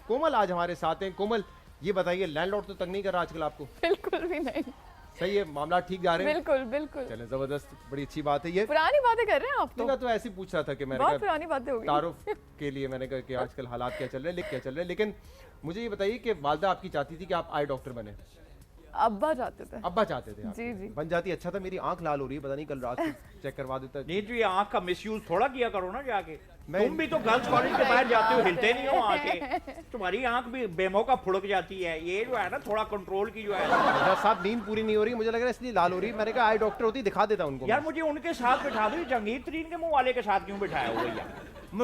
कोमल आज हमारे साथ हैं। कोमल, ये बताइए, लैंडलॉर्ड तो तंग नहीं कर रहा आजकल आपको? बिल्कुल भी नहीं। सही है, मामला ठीक जा रहे हैं? बिल्कुल बिल्कुल। चलें, जबरदस्त, बड़ी अच्छी बात है ये। पुरानी बातें कर रहे हैं आप तो ऐसे ही पूछ रहा था कि मैंने बहुत पुरानी बातें हो गई तारुफ के लिए मैंने कहा कि आजकल हालात क्या चल रहे हैं। लेकिन मुझे ये बताइए कि वालदा आपकी चाहती थी कि आप आई डॉक्टर बने? अब्बा चाहते थे। अब्बा चाहते थे? जी जी। बन जाती अच्छा था। मेरी आंख लाल हो रही है, पता नहीं कल रात को चेक करवा देता। नहीं तो ये आंख का मिसयूज थोड़ा किया करो ना जाके। मैं- तुम भी तो गर्ल्स कॉलेज के बाहर जाते हो, हिलते नहीं हो आके। तुम्हारी आंख भी बेमौका फुड़क जाती है। ये जो है ना थोड़ा कंट्रोल की जो है। साहब नींद पूरी नहीं हो रही, मुझे लग रहा है इसलिए लाल हो रही है। मैंने कहा आई डॉक्टर होती दिखा देता उनको। यार मुझे उनके साथ बिठा दो, जहांगीर तरीन के मुंह वाले के साथ क्यों बिठाया हुआ यार?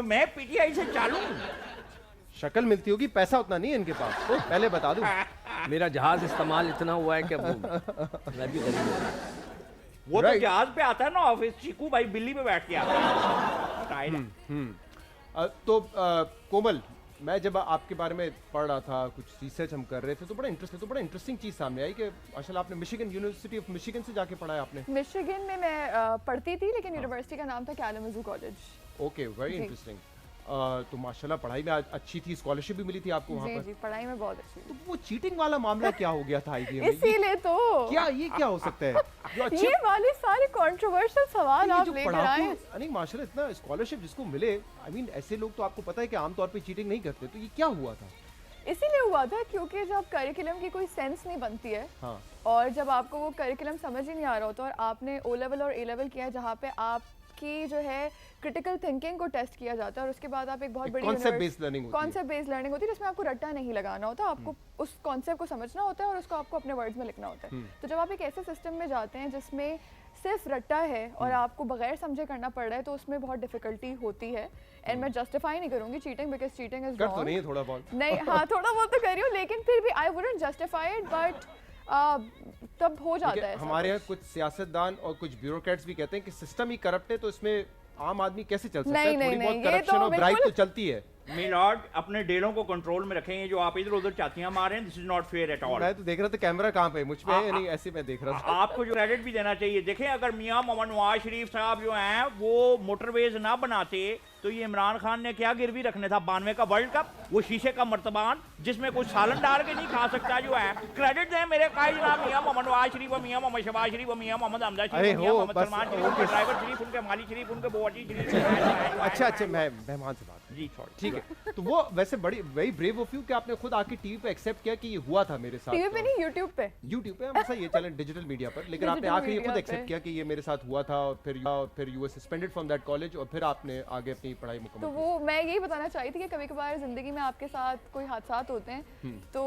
मैं पीटीआई से चालू। शक्ल मिलती होगी, पैसा उतना नहीं है इनके पास। तो पहले बता दूं, मेरा जहाज इस्तेमाल इतना हुआ है कि मैं भी गरीब हूं। वो तो Right. जहाज पे आता है ना ऑफिस, चीकू भाई बिल्ली पे बैठ के आता है। टाइड। कोमल, मैं जब आपके बारे में पढ़ रहा था, कुछ रिसर्च हम कर रहे थे, तो बड़ा इंटरेस्टिंग चीज सामने आई कि माशाल्लाह आपने मिशिगन, यूनिवर्सिटी ऑफ मिशिगन से जाके पढ़ा है आपने। मिशिगन में मैं पढ़ती थी, लेकिन यूनिवर्सिटी का नाम था कालामazoo कॉलेज। ओके, वेरी जी। इंटरेस्टिंग। तो माशाल्लाह पढ़ाई में अच्छी थी, स्कॉलरशिप भी मिली थी आपको वहाँ जी पर। जी, पढ़ाई में बहुत अच्छी तो थी। वो चीटिंग वाला मामला क्या हो गया था आईबीएम में? इसीलिए तो ये क्या हो सकता है? जो अच्छे ये वाले सारे कंट्रोवर्शियल सवाल ये आप जो लेकर पढ़ाकू, आए। नहीं माशाल्लाह इतना स्कॉलरशिप जिसको मिले, आई मीन ऐसे लोग तो आपको पता है कि आमतौर पे चीटिंग नहीं करते, तो ये क्या हुआ था? इसीलिए हुआ था क्योंकि जब करिकुलम की कोई सेंस नहीं बनती है, हाँ, और जब आपको वो करिकुलम समझ ही नहीं आ रहा होता, और आपने ओ लेवल और ए लेवल किया है जहाँ पे आपकी जो है क्रिटिकल थिंकिंग को टेस्ट किया जाता है, और उसके बाद आप एक बहुत बड़ी कॉन्सेप्ट बेस्ड लर्निंग होती है। कॉन्सेप्ट बेस्ड लर्निंग होती है, जिसमें आपको रट्टा नहीं लगाना होता, आपको उस कॉन्सेप्ट को समझना होता है और उसको आपको अपने वर्ड्स में लिखना होता है। तो जब आप एक ऐसे सिस्टम में जाते हैं जिसमें सिर्फ रट्टा है और आपको बगैर समझे करना पड़ रहा है, तो उसमें बहुत डिफिकल्टी होती है। एंड मैं जस्टिफाई नहीं करूंगी चीटिंग, बिकॉज चीटिंग इज कर तो रॉन्ग। नहीं है थोड़ा बहुत? नहीं, हाँ थोड़ा बहुत तो कर रही हूँ, लेकिन फिर भी I wouldn't justify it, but तब हो जाता है ऐसा हमारे यहाँ कुछ। कुछ सियासतदान और कुछ ब्यूरोक्रेट्स भी कहते हैं कि सिस्टम ही करप्ट है, तो इसमें आम आदमी कैसे चल सकता है? नहीं, थोड़ी नहीं, बहुत नहीं, ये करप्शन तो और ब्राइब तो बिल्कुल- चलती है। मिलॉर्ड, अपने डेलों को कंट्रोल में रखें। ये जो आप इधर उधर चातियां मार रहे हैं, this is not fair at all. मैं तो देख रहा था कैमरा कहाँ पे, मुझ पे है या नहीं, ऐसे मैं देख रहा था। आपको जो क्रेडिट भी देना चाहिए। देखें, अगर मियां मोहम्मद नवाज शरीफ साहब जो हैं वो मोटरवेज ना बनाते, तो ये इमरान खान ने क्या गिरवी रखने था? 92 का वर्ल्ड कप, वो शीशे का मर्तबान जिसमें कुछ सालन डाल के नहीं खा सकता जो है। क्रेडिट दें मेरे कायद जनाब मियां मोहम्मद नवाज शरीफ और मियां मोहम्मद शहबाज शरीफ और मियां मोहम्मद हमजा अरे शरीफ, मियां हो, मोहम्मद बस, सलमान शरीफ, ओके। उनके ड्राइवर शरीफ, उनके माली शरीफ, उनके बुआजी शरीफ। अच्छा, मैं मेहमान से बात। जी सॉरी। ठीक है, तो वो वैसे बड़ी वेरी ब्रेव ऑफ यू कि आपने खुद आके टीवी पे एक्सेप्ट किया कि ये हुआ था मेरे साथ। टीवी पे नहीं, यूट्यूब पे। यूट्यूब पे हम ये चैनल डिजिटल मीडिया पर, लेकिन आपने Digital आखिर ये खुद media एक्सेप्ट पे। किया कि ये मेरे साथ हुआ था, और फिर you were suspended from that college, और फिर आपने आगे अपनी पढ़ाई तो मुकम्मल वो मैं यही बताना चाहती थी कि कभी कभार ज़िंदगी में आपके साथ कोई हादसात होते हैं, तो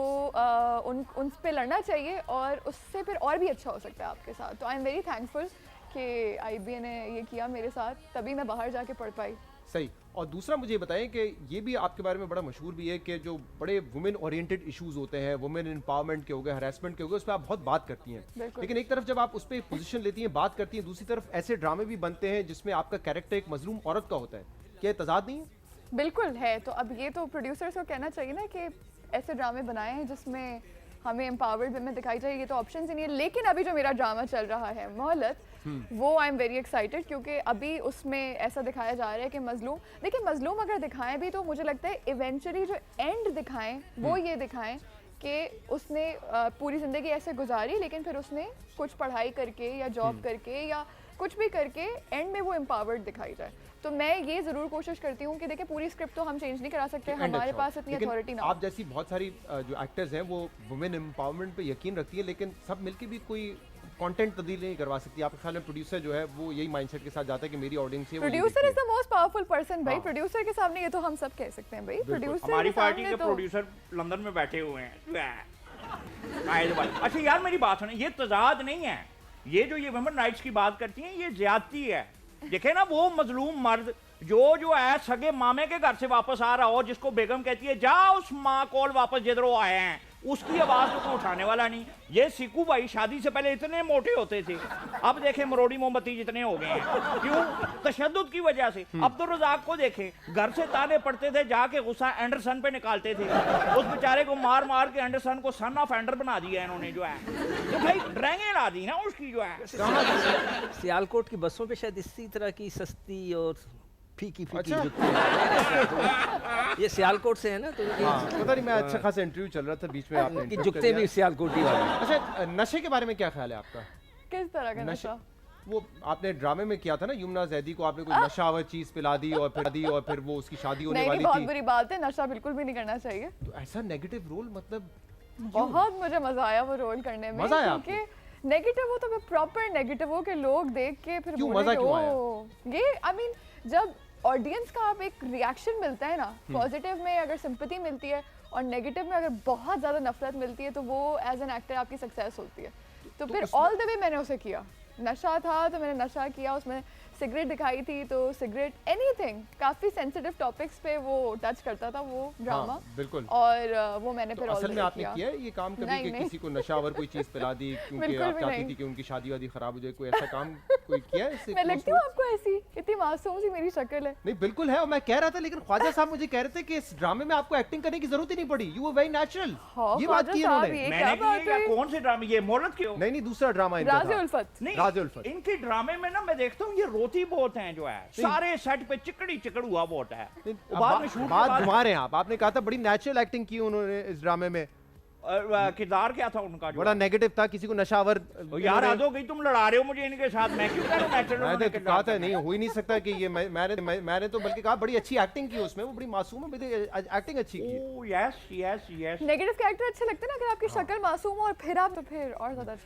उन पे लड़ना चाहिए, और उससे फिर और भी अच्छा हो सकता है आपके साथ। तो आई एम वेरी थैंकफुल कि आईबीए ने ये किया मेरे साथ, तभी मैं बाहर जाके पढ़ पाई। सही। और दूसरा मुझे बताएं कि ये भी आपके बारे में बड़ा मशहूर भी है कि जो बड़े वुमेन ओरिएंटेड इश्यूज होते हैं, वुमेन एम्पावरमेंट के हो गए, हरासमेंट के हो गए, उस पर आप बहुत बात करती हैं। बिल्कुल। लेकिन एक तरफ जब आप उस पर पोजीशन लेती हैं, बात करती हैं, दूसरी तरफ ऐसे ड्रामे भी बनते हैं जिसमें आपका कैरेक्टर एक मजलूम औरत का होता है। क्या ये तजाद नहीं है? बिल्कुल है। तो अब ये तो प्रोड्यूसर्स को कहना चाहिए ना कि ऐसे ड्रामे बनाए हैं जिसमें हमें एम्पावर्ड वुमेन दिखाई जाए। ये तो ऑप्शन ही नहीं है। लेकिन अभी जो मेरा ड्रामा चल रहा है मोहलत, वो आई एम वेरी एक्साइटेड, क्योंकि अभी उसमें ऐसा दिखाया जा रहा है कि मजलूम, देखिए मजलूम अगर दिखाएं भी, तो मुझे लगता है इवेंचुअली जो एंड दिखाएं वो ये दिखाएं कि उसने पूरी ज़िंदगी ऐसे गुजारी, लेकिन फिर उसने कुछ पढ़ाई करके या जॉब करके या कुछ भी करके एंड में वो एम्पावर्ड दिखाई जाए। तो मैं ये ज़रूर कोशिश करती हूँ कि देखिए पूरी स्क्रिप्ट तो हम चेंज नहीं करा सकते, हमारे पास इतनी लेकिन अथॉरिटी ना हो। आप जैसी बहुत सारी जो एक्टर्स हैं वो वुमेन एम्पावरमेंट पे यकीन रखती है, लेकिन सब मिलके भी कोई कंटेंट तब्दील नहीं करवा सकती। आपके ख्याल में प्रोड्यूसर जो है वो यही माइंडसेट के साथ जाता है कि मेरी ऑडियंस है, producer is the most powerful person भाई। हाँ। प्रोड्यूसर के सामने ये तो हम सब कह सकते हैं भाई। प्रोड्यूसर हमारी के पार्टी सामने के तो प्रोड्यूसर लंदन में बैठे हुए हैं। अच्छा यार मेरी बात सुने, ये तजाद नहीं है। ये जो ये वुमेन राइट्स की बात करती हैं, ये ज्यादती है। देखे ना, वो मजलूम मर्द जो है सगे मामे के घर से वापस आ रहा हो, जिसको बेगम कहती है जा उस माँ कॉल वापस जिधर वो आए हैं, उसकी आवाज तो कोई उठाने वाला नहीं। ये सिकू भाई शादी से पहले इतने मोटे होते थे, अब देखें मरोड़ी मोमबत्ती जितने हो गए हैं। क्यों? तशद्दुद की वजह से। अब्दुल रज़ाक को देखें, घर से ताने पड़ते थे, जाके गुस्सा एंडरसन पे निकालते थे। उस बेचारे को मार मार के एंडरसन को सन ऑफ एंडर बना दिया इन्होंने जो है। तो भाई ड्राइंगें ला दी ना उसकी जो है। सियालकोट की बसों पे शायद इसी तरह की सस्ती और फीकी फीकी अच्छा। जुत्ती। ये सियालकोट से है ना, तो हाँ पता नहीं, मैं अच्छा खासा इंटरव्यू चल रहा था बीच में आपने इनकी interrupt कर जुत्ते दिया। भी सियालकोटी वाले। अच्छा नशे के बारे में क्या ख्याल है आपका? किस तरह का नशा नशा? वो आपने ड्रामे में किया था ना, यमुना जैदी को आपने कोई नशावर चीज पिला दी और फिर वो उसकी शादी होने नहीं वाली बहुत थी। बुरी बात है, नशा बिल्कुल भी नहीं करना चाहिए। तो ऐसा नेगेटिव रोल मतलब बहुत मुझे मजा आया वो रोल करने में, मजा आया क्योंकि नेगेटिव हो तो मैं प्रॉपर नेगेटिव हो के लोग देख के फिर क्यों, बोले मजा कि क्यों आया? "ओ, ये आई मीन जब ऑडियंस का आप एक रिएक्शन मिलता है ना, पॉजिटिव में अगर सिंपैथी मिलती है और नेगेटिव में अगर बहुत ज़्यादा नफरत मिलती है, तो वो एज एन एक्टर आपकी सक्सेस होती है। तो फिर उसमें- ऑल द वे मैंने उसे किया, नशा था तो मैंने नशा किया, उसमें सिगरेट दिखाई थी तो सिगरेट, एनीथिंग, काफ़ी सेंसिटिव टॉपिक्स पे वो टच करता था वो ड्रामा। हाँ, बिल्कुल। और वो मैंने तो फिर असल all में the way आपने किया है ये काम कभी नहीं, कि नहीं। किसी को नशावर कोई चीज पिला दी क्योंकि बिल्कुल आप भी चाहती नहीं। थी कि उनकी शादी वादी खराब हो जाए, कोई ऐसा काम कोई किया है इससे मैं close लगती to हूँ it? आपको ऐसी, इतनी मासूम सी मेरी शक्ल है। नहीं बिल्कुल है, और मैं कह रहा था, लेकिन ख्वाजा साहब मुझे कह रहे थे कि इस ड्रामे में आपको एक्टिंग करने की जरूरत ही नहीं पड़ी, यू वर वेरी नेचुरल। हाँ, ये बात ख्वाजा की साहब, इन्होंने। ये मैंने क्या बात किए या हुई? कौन से ड्रामे, ये मोहलत क्यों? नहीं दूसरा ड्रामा इनका राज़ था। उल्फत। नहीं, राज़ उल्फत। इनके ड्रामे में ना मैं देखता हूँ ये रोती बहुत हैं जो है, सारे सेट पे चिकड़ी चिकड़ हुआ बहुत है। वो बाद में शूट के बात बाद घुमा रहे हैं आप, आपने कहा था बड़ी नेचुरल एक्टिंग की उन्होंने इस ड्रामे में, किरदार क्या था उनका जो बड़ा नेगेटिव था, किसी को नशावर यार हद हो गई, तुम लड़ा रहे हो मुझे इनके साथ, मैं क्यों कह रहा हूँ natural मैंने उन्होंने तो किरदार कहा था करना नहीं, हो ही नहीं सकता कि ये मैंने तो बल्कि कहा बड़ी अच्छी एक्टिंग की उसमें, वो बड़ी मासूम है, एक्टिंग अच्छी की। Oh yes yes yes. Negative character अच्छे लगते हैं ना, अगर आपकी शक्ल मासूम हो और फिर आप, तो फिर और ज्यादा अच्छा